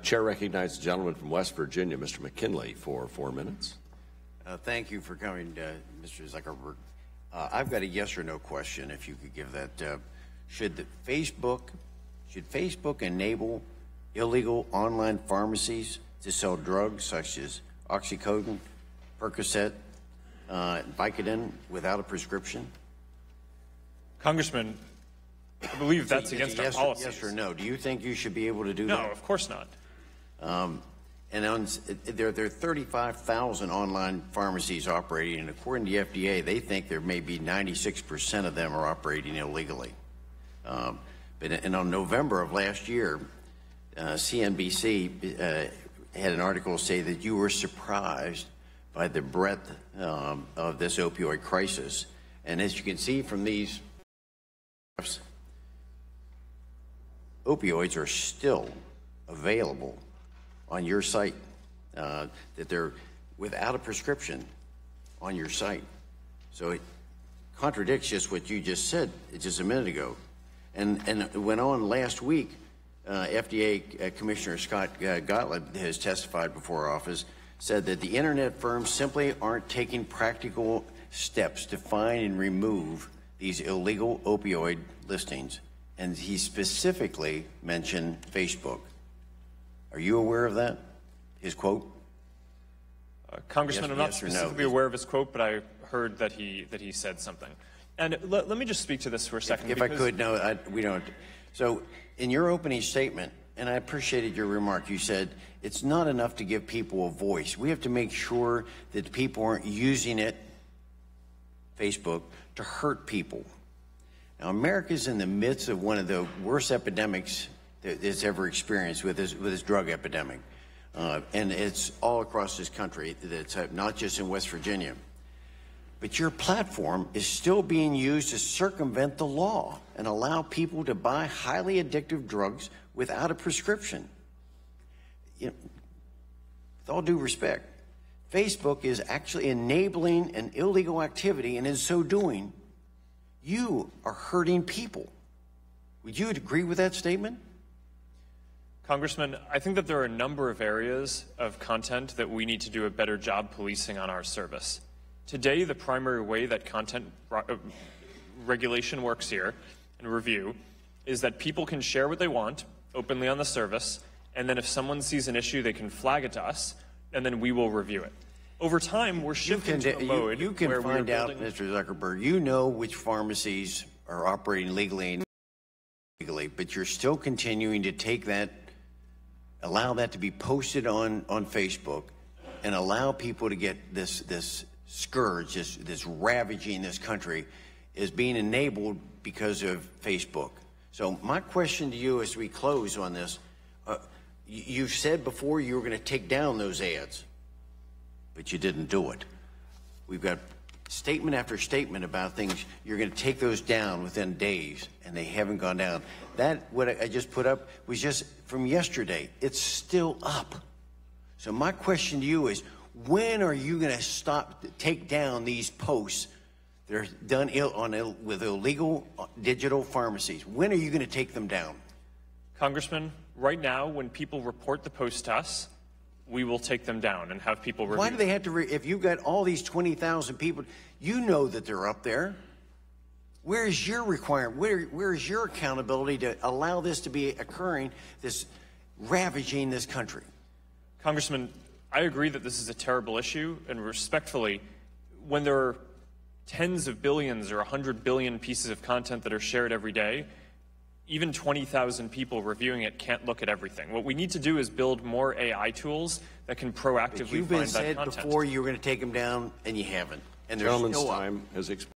Chair recognizes the gentleman from West Virginia, Mr. McKinley, for 4 minutes. Thank you for coming, Mr. Zuckerberg. I've got a yes or no question, if you could give that. Should Facebook enable illegal online pharmacies to sell drugs such as oxycodone, Percocet, Vicodin without a prescription? Congressman, I believe that's against our policies. Yes or no? Do you think you should be able to do that? No, of course not. There are 35,000 online pharmacies operating, and according to the FDA, they think there may be 96% of them are operating illegally. And on November of last year, CNBC had an article say that you were surprised by the breadth of this opioid crisis. And as you can see from these graphs, opioids are still available on your site, that they're without a prescription on your site. So it contradicts just what you just said just a minute ago. And it went on last week. FDA Commissioner Scott Gottlieb has testified before our office, said that the internet firms simply aren't taking practical steps to find and remove these illegal opioid listings. And he specifically mentioned Facebook. Are you aware of that? His quote? Congressman, I'm not specifically aware of his quote, but I heard that he said something. And let me just speak to this for a second. If I could, no, we don't. So in your opening statement, and I appreciated your remark, you said it's not enough to give people a voice. We have to make sure that people aren't using it, Facebook, to hurt people. Now, America's in the midst of one of the worst epidemics that it's ever experienced with this drug epidemic. And it's all across this country. It's not just in West Virginia. But your platform is still being used to circumvent the law and allow people to buy highly addictive drugs without a prescription. You know, with all due respect, Facebook is actually enabling an illegal activity, and in so doing, you are hurting people. Would you agree with that statement? Congressman, I think that there are a number of areas of content that we need to do a better job policing on our service. Today, the primary way that content regulation works here and review is that people can share what they want openly on the service, and then if someone sees an issue, they can flag it to us, and then we will review it. Over time, we're shifting to a mode you can where find out, Mr. Zuckerberg, you know which pharmacies are operating legally and illegally, but you're still continuing to take that, allow that to be posted on Facebook, and allow people to get this scourge, this ravaging this country, is being enabled because of Facebook. So my question to you as we close on this, you've said before you were going to take down those ads, but you didn't do it. We've got statement after statement about things. You're going to take those down within days, and they haven't gone down. That, what I just put up, was just from yesterday. It's still up. So my question to you is, when are you going to take down these posts that are done with illegal digital pharmacies? When are you going to take them down? Congressman, right now, when people report the post to us, we will take them down and have people review. Why do they have to, if you've got all these 20,000 people, you know that they're up there. Where is your requirement? Where is your accountability to allow this to be occurring, this ravaging this country? Congressman, I agree that this is a terrible issue, and respectfully, when there are tens of billions or 100 billion pieces of content that are shared every day, even 20,000 people reviewing it can't look at everything. What we need to do is build more AI tools that can proactively find that content. You've been said before you were going to take them down, and you haven't. And there's Gentleman's time has expired.